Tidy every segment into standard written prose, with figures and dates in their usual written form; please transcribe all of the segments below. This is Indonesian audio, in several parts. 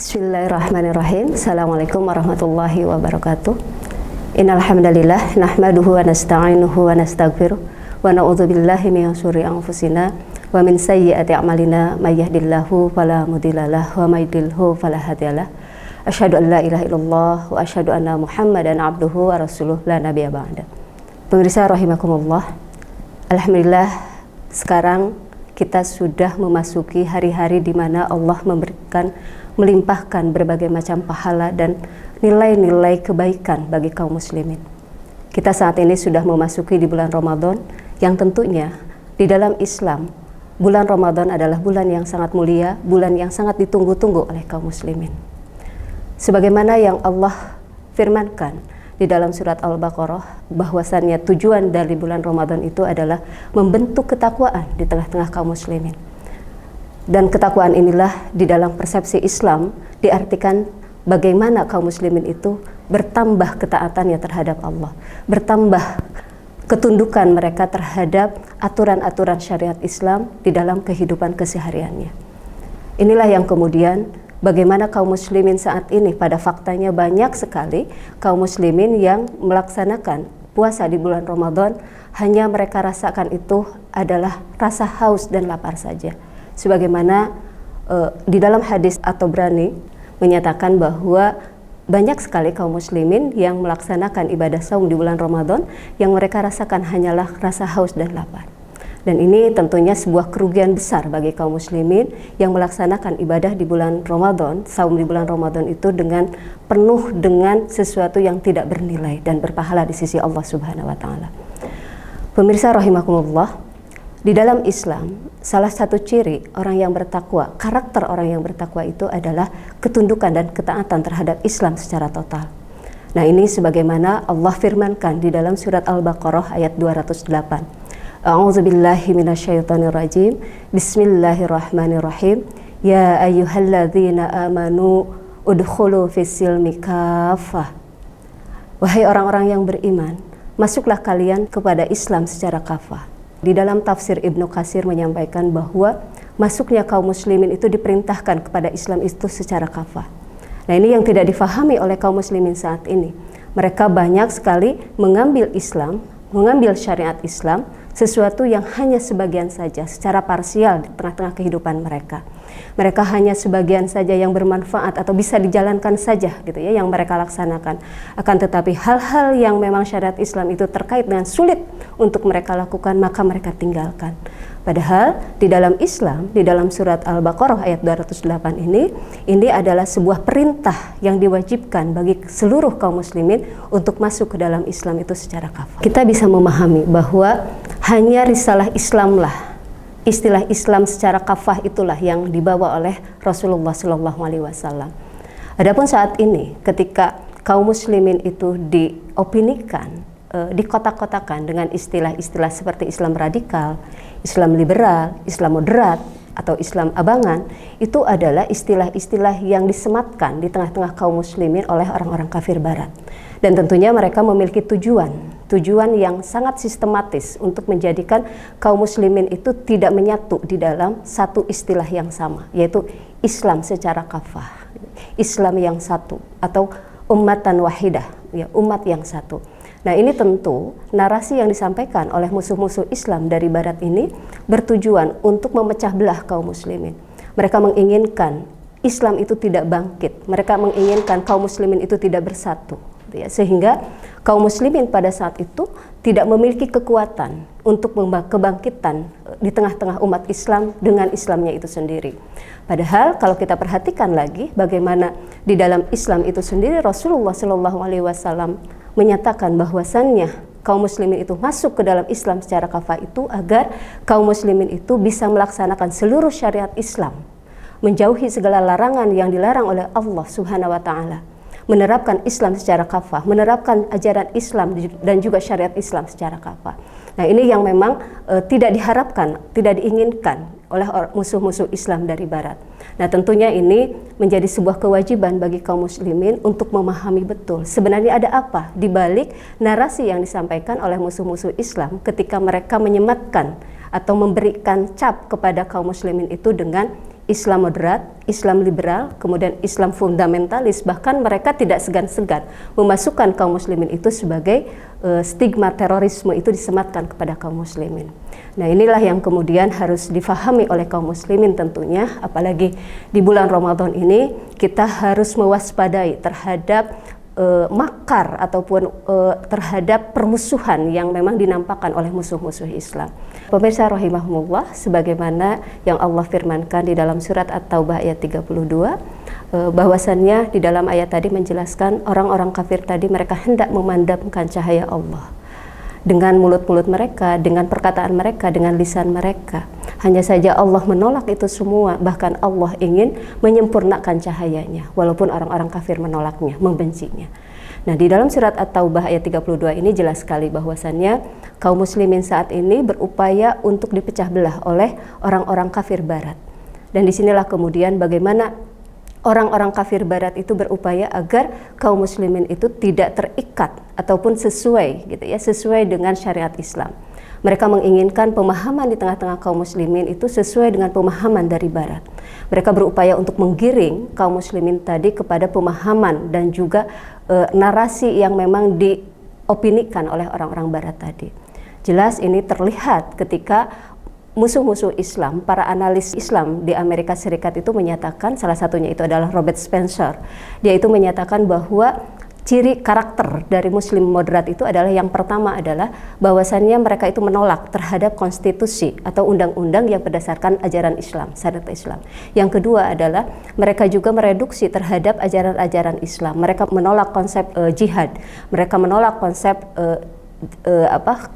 Bismillahirrahmanirrahim. Assalamualaikum warahmatullahi wabarakatuh. Innal hamdalillah nahmaduhu wa nasta'inuhu wa nastaghfiruh wa na'udzu billahi min syururi anfusina wa min sayyiati a'malina may yahdihillahu fala mudhillalah wa may yudhlilhu fala hadiyalah. Asyhadu an la ilaha illallah wa asyhadu anna Muhammadan abduhu wa rasuluh la nabiyya ba'da. Pemirsa rahimakumullah. Alhamdulillah sekarang kita sudah memasuki hari-hari di mana Allah melimpahkan berbagai macam pahala dan nilai-nilai kebaikan bagi kaum muslimin. Kita saat ini sudah memasuki di bulan Ramadan yang tentunya di dalam Islam bulan Ramadan adalah bulan yang sangat mulia, bulan yang sangat ditunggu-tunggu oleh kaum muslimin. Sebagaimana yang Allah firmankan di dalam surat Al-Baqarah bahwasannya tujuan dari bulan Ramadan itu adalah membentuk ketakwaan di tengah-tengah kaum muslimin. Dan ketakwaan inilah di dalam persepsi Islam diartikan bagaimana kaum muslimin itu bertambah ketaatannya terhadap Allah, bertambah ketundukan mereka terhadap aturan-aturan syariat Islam di dalam kehidupan kesehariannya. Inilah yang kemudian bagaimana kaum muslimin saat ini pada faktanya banyak sekali kaum muslimin yang melaksanakan puasa di bulan Ramadan hanya mereka rasakan itu adalah rasa haus dan lapar saja. Sebagaimana di dalam hadis At-Tabrani menyatakan bahwa banyak sekali kaum muslimin yang melaksanakan ibadah saum di bulan Ramadan yang mereka rasakan hanyalah rasa haus dan lapar. Dan ini tentunya sebuah kerugian besar bagi kaum muslimin yang melaksanakan ibadah di bulan Ramadan, saum di bulan Ramadan itu dengan penuh dengan sesuatu yang tidak bernilai dan berpahala di sisi Allah Subhanahu wa taala. Pemirsa rahimakumullah, di dalam Islam salah satu ciri orang yang bertakwa, karakter orang yang bertakwa itu adalah ketundukan dan ketaatan terhadap Islam secara total. Nah, ini sebagaimana Allah firmankan di dalam surat Al-Baqarah ayat 208. A'udzubillahi minasyaitonirrajim. Bismillahirrahmanirrahim. Ya ayyuhalladzina amanu udkhulu fis-silmi kaffah. Wahai orang-orang yang beriman, masuklah kalian kepada Islam secara kafah. Di dalam tafsir Ibnu Katsir menyampaikan bahwa masuknya kaum muslimin itu diperintahkan kepada Islam itu secara kafah. Nah, ini yang tidak difahami oleh kaum muslimin saat ini. Mereka banyak sekali mengambil Islam, mengambil syariat Islam sesuatu yang hanya sebagian saja, secara parsial di tengah-tengah kehidupan mereka. Mereka hanya sebagian saja yang bermanfaat atau bisa dijalankan saja gitu ya yang mereka laksanakan. Akan tetapi hal-hal yang memang syariat Islam itu terkait dengan sulit untuk mereka lakukan, maka mereka tinggalkan. Padahal di dalam Islam, di dalam surat Al-Baqarah ayat 208 ini adalah sebuah perintah yang diwajibkan bagi seluruh kaum muslimin untuk masuk ke dalam Islam itu secara kafah. Kita bisa memahami bahwa hanya risalah Islamlah, istilah Islam secara kafah itulah yang dibawa oleh Rasulullah SAW. Adapun saat ini ketika kaum muslimin itu diopinikan, dikotak-kotakan dengan istilah-istilah seperti Islam radikal, Islam liberal, Islam moderat, atau Islam abangan, itu adalah istilah-istilah yang disematkan di tengah-tengah kaum muslimin oleh orang-orang kafir barat. Dan tentunya mereka memiliki tujuan yang sangat sistematis untuk menjadikan kaum muslimin itu tidak menyatu di dalam satu istilah yang sama, yaitu Islam secara kafah, Islam yang satu, atau ummatan wahidah, ya, umat yang satu. Nah, ini tentu narasi yang disampaikan oleh musuh-musuh Islam dari barat ini bertujuan untuk memecah belah kaum muslimin. Mereka menginginkan Islam itu tidak bangkit, mereka menginginkan kaum muslimin itu tidak bersatu, ya, sehingga kaum muslimin pada saat itu tidak memiliki kekuatan untuk kebangkitan di tengah-tengah umat Islam dengan Islamnya itu sendiri. Padahal kalau kita perhatikan lagi bagaimana di dalam Islam itu sendiri Rasulullah SAW menyatakan bahwasannya kaum muslimin itu masuk ke dalam Islam secara kafah itu agar kaum muslimin itu bisa melaksanakan seluruh syariat Islam, menjauhi segala larangan yang dilarang oleh Allah Subhanahu wa taala, menerapkan Islam secara kafah, menerapkan ajaran Islam dan juga syariat Islam secara kafah. Nah, ini yang memang tidak diharapkan, tidak diinginkan oleh musuh-musuh Islam dari barat. Nah, tentunya ini menjadi sebuah kewajiban bagi kaum muslimin untuk memahami betul sebenarnya ada apa di balik narasi yang disampaikan oleh musuh-musuh Islam ketika mereka menyematkan atau memberikan cap kepada kaum muslimin itu dengan Islam moderat, Islam liberal, kemudian Islam fundamentalis, bahkan mereka tidak segan-segan memasukkan kaum muslimin itu sebagai stigma terorisme itu disematkan kepada kaum muslimin. Nah, inilah yang kemudian harus difahami oleh kaum muslimin tentunya, apalagi di bulan Ramadan ini kita harus mewaspadai terhadap makar ataupun terhadap permusuhan yang memang dinampakkan oleh musuh-musuh Islam. Pemirsa rahimahumullah, sebagaimana yang Allah firmankan di dalam surat At-Taubah ayat 32, bahwasannya di dalam ayat tadi menjelaskan orang-orang kafir tadi mereka hendak memadamkan cahaya Allah dengan mulut-mulut mereka, dengan perkataan mereka, dengan lisan mereka. Hanya saja Allah menolak itu semua, bahkan Allah ingin menyempurnakan cahayanya, walaupun orang-orang kafir menolaknya, membencinya. Nah, di dalam surat At-Taubah ayat 32 ini jelas sekali bahwasannya kaum muslimin saat ini berupaya untuk dipecah belah oleh orang-orang kafir barat. Dan disinilah kemudian bagaimana orang-orang kafir barat itu berupaya agar kaum muslimin itu tidak terikat ataupun sesuai dengan syariat Islam. Mereka menginginkan pemahaman di tengah-tengah kaum muslimin itu sesuai dengan pemahaman dari barat. Mereka berupaya untuk menggiring kaum muslimin tadi kepada pemahaman dan juga narasi yang memang diopinikan oleh orang-orang barat tadi. Jelas ini terlihat ketika musuh-musuh Islam, para analis Islam di Amerika Serikat itu menyatakan, salah satunya itu adalah Robert Spencer. Dia itu menyatakan bahwa ciri karakter dari muslim moderat itu adalah yang pertama adalah bahwasannya mereka itu menolak terhadap konstitusi atau undang-undang yang berdasarkan ajaran Islam, syariat Islam. Yang kedua adalah mereka juga mereduksi terhadap ajaran-ajaran Islam. Mereka menolak konsep jihad, mereka menolak konsep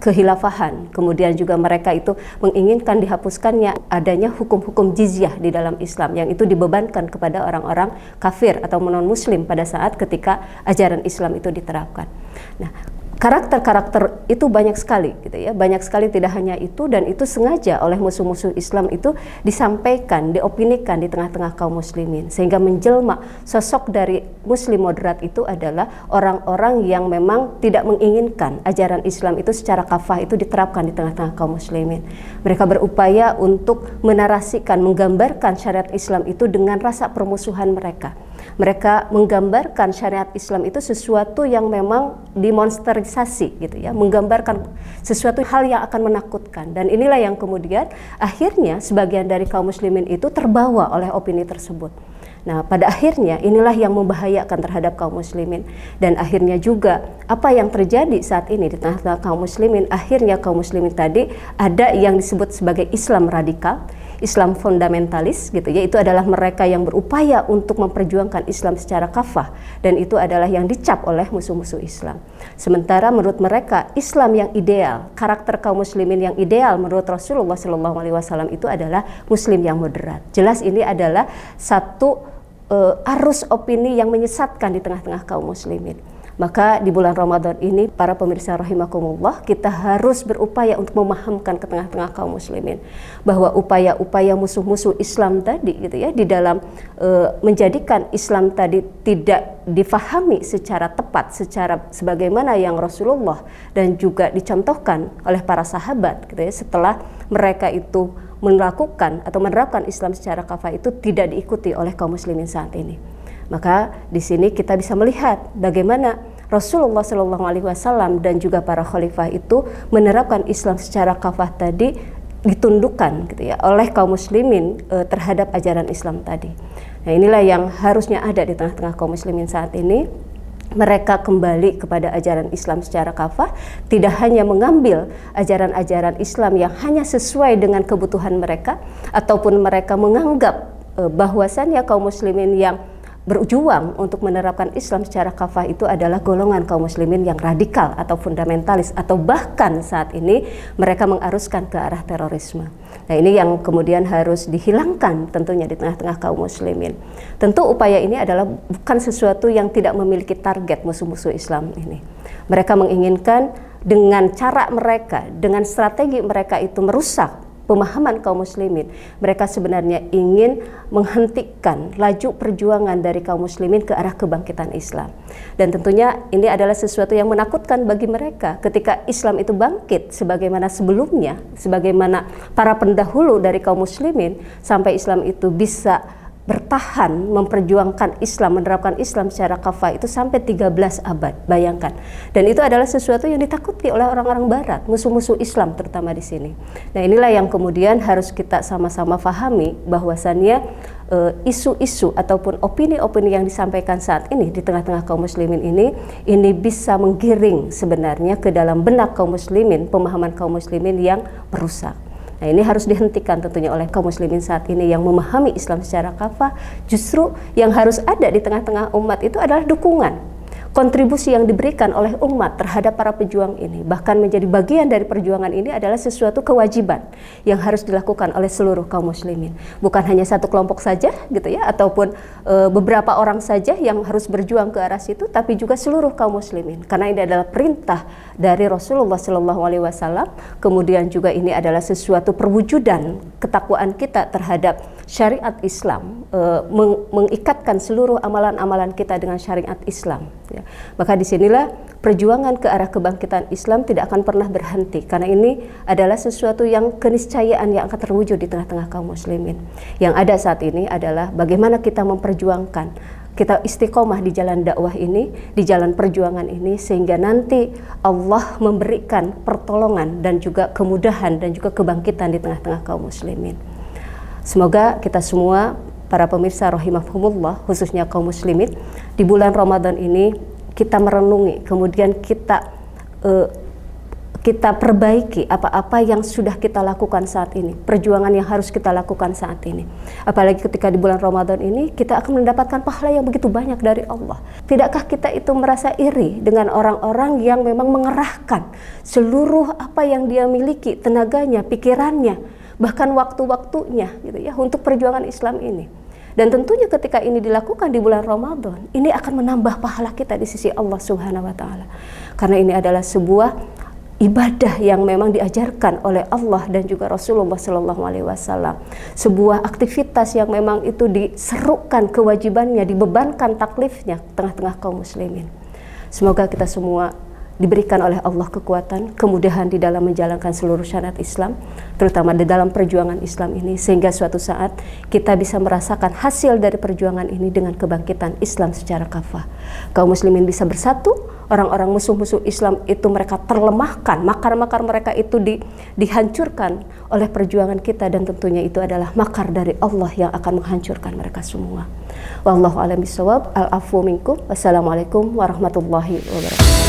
kehilafahan. Kemudian juga mereka itu menginginkan dihapuskannya adanya hukum-hukum jizyah di dalam Islam yang itu dibebankan kepada orang-orang kafir atau non-muslim pada saat ketika ajaran Islam itu diterapkan. Nah, karakter-karakter itu banyak sekali gitu ya, banyak sekali, tidak hanya itu, dan itu sengaja oleh musuh-musuh Islam itu disampaikan, diopinikan di tengah-tengah kaum muslimin, sehingga menjelma sosok dari muslim moderat itu adalah orang-orang yang memang tidak menginginkan ajaran Islam itu secara kafah itu diterapkan di tengah-tengah kaum muslimin. Mereka berupaya untuk menarasikan, menggambarkan syariat Islam itu dengan rasa permusuhan mereka. Mereka menggambarkan syariat Islam itu sesuatu yang memang dimonsterisasi gitu ya, menggambarkan sesuatu hal yang akan menakutkan. Dan inilah yang kemudian akhirnya sebagian dari kaum muslimin itu terbawa oleh opini tersebut. Nah, pada akhirnya inilah yang membahayakan terhadap kaum muslimin. Dan akhirnya juga apa yang terjadi saat ini di tengah-tengah kaum muslimin, akhirnya kaum muslimin tadi ada yang disebut sebagai Islam radikal, Islam fundamentalis gitu ya, itu adalah mereka yang berupaya untuk memperjuangkan Islam secara kafah, dan itu adalah yang dicap oleh musuh-musuh Islam. Sementara menurut mereka Islam yang ideal, karakter kaum muslimin yang ideal menurut Rasulullah SAW itu adalah muslim yang moderat. Jelas ini adalah satu arus opini yang menyesatkan di tengah-tengah kaum muslimin. Maka di bulan Ramadan ini, para pemirsa rahimakumullah, kita harus berupaya untuk memahamkan ke tengah-tengah kaum muslimin bahwa upaya-upaya musuh-musuh Islam tadi gitu ya, di dalam menjadikan Islam tadi tidak difahami secara tepat, secara sebagaimana yang Rasulullah dan juga dicontohkan oleh para sahabat gitu ya, setelah mereka itu melakukan atau menerapkan Islam secara kafah, itu tidak diikuti oleh kaum muslimin saat ini. Maka di sini kita bisa melihat bagaimana Rasulullah SAW dan juga para khalifah itu menerapkan Islam secara kafah tadi ditundukkan gitu ya oleh kaum muslimin terhadap ajaran Islam tadi. Nah, inilah yang harusnya ada di tengah-tengah kaum muslimin saat ini. Mereka kembali kepada ajaran Islam secara kafah, tidak hanya mengambil ajaran-ajaran Islam yang hanya sesuai dengan kebutuhan mereka, ataupun mereka menganggap bahwasannya kaum muslimin yang berjuang untuk menerapkan Islam secara kafah itu adalah golongan kaum muslimin yang radikal atau fundamentalis, atau bahkan saat ini mereka mengaruskan ke arah terorisme. Nah, ini yang kemudian harus dihilangkan tentunya di tengah-tengah kaum muslimin. Tentu upaya ini adalah bukan sesuatu yang tidak memiliki target musuh-musuh Islam ini. Mereka menginginkan dengan cara mereka, dengan strategi mereka itu merusak pemahaman kaum muslimin, mereka sebenarnya ingin menghentikan laju perjuangan dari kaum muslimin ke arah kebangkitan Islam. Dan tentunya ini adalah sesuatu yang menakutkan bagi mereka ketika Islam itu bangkit sebagaimana sebelumnya, sebagaimana para pendahulu dari kaum muslimin, sampai Islam itu bisa bertahan memperjuangkan Islam, menerapkan Islam secara kafah itu sampai 13 abad, bayangkan. Dan itu adalah sesuatu yang ditakuti oleh orang-orang barat, musuh-musuh Islam terutama di sini. Nah, inilah yang kemudian harus kita sama-sama fahami, bahwasannya isu-isu ataupun opini-opini yang disampaikan saat ini di tengah-tengah kaum muslimin ini bisa menggiring sebenarnya ke dalam benak kaum muslimin, pemahaman kaum muslimin yang merusak. Nah, ini harus dihentikan tentunya oleh kaum muslimin saat ini yang memahami Islam secara kafah. Justru yang harus ada di tengah-tengah umat itu adalah dukungan, kontribusi yang diberikan oleh umat terhadap para pejuang ini. Bahkan menjadi bagian dari perjuangan ini adalah sesuatu kewajiban yang harus dilakukan oleh seluruh kaum muslimin. Bukan hanya satu kelompok saja gitu ya, ataupun beberapa orang saja yang harus berjuang ke arah situ, tapi juga seluruh kaum muslimin. Karena ini adalah perintah dari Rasulullah SAW. Kemudian juga ini adalah sesuatu perwujudan ketakwaan kita terhadap syariat Islam, mengikatkan seluruh amalan-amalan kita dengan syariat Islam. Ya. Maka disinilah perjuangan ke arah kebangkitan Islam tidak akan pernah berhenti, karena ini adalah sesuatu yang keniscayaan yang akan terwujud di tengah-tengah kaum muslimin. Yang ada saat ini adalah bagaimana kita memperjuangkan, kita istiqomah di jalan dakwah ini, di jalan perjuangan ini, sehingga nanti Allah memberikan pertolongan dan juga kemudahan dan juga kebangkitan di tengah-tengah kaum muslimin. Semoga kita semua, para pemirsa rahimahumullah, khususnya kaum muslimin, di bulan Ramadan ini kita merenungi, kemudian kita perbaiki apa-apa yang sudah kita lakukan saat ini, perjuangan yang harus kita lakukan saat ini. Apalagi ketika di bulan Ramadan ini kita akan mendapatkan pahala yang begitu banyak dari Allah. Tidakkah kita itu merasa iri dengan orang-orang yang memang mengerahkan seluruh apa yang dia miliki, tenaganya, pikirannya, bahkan waktu-waktunya gitu ya, untuk perjuangan Islam ini. Dan tentunya ketika ini dilakukan di bulan Ramadan, ini akan menambah pahala kita di sisi Allah Subhanahu wa taala. Karena ini adalah sebuah ibadah yang memang diajarkan oleh Allah dan juga Rasulullah SAW. Sebuah aktivitas yang memang itu diserukan kewajibannya, dibebankan taklifnya tengah-tengah kaum muslimin. Semoga kita semua diberikan oleh Allah kekuatan, kemudahan di dalam menjalankan seluruh syariat Islam, terutama di dalam perjuangan Islam ini, sehingga suatu saat kita bisa merasakan hasil dari perjuangan ini dengan kebangkitan Islam secara kafah. Kaum muslimin bisa bersatu, orang-orang musuh-musuh Islam itu mereka terlemahkan, makar-makar mereka itu dihancurkan oleh perjuangan kita, dan tentunya itu adalah makar dari Allah yang akan menghancurkan mereka semua. Wallahu a'lam bishawab. Al-afwu minkum. Wassalamualaikum warahmatullahi wabarakatuh.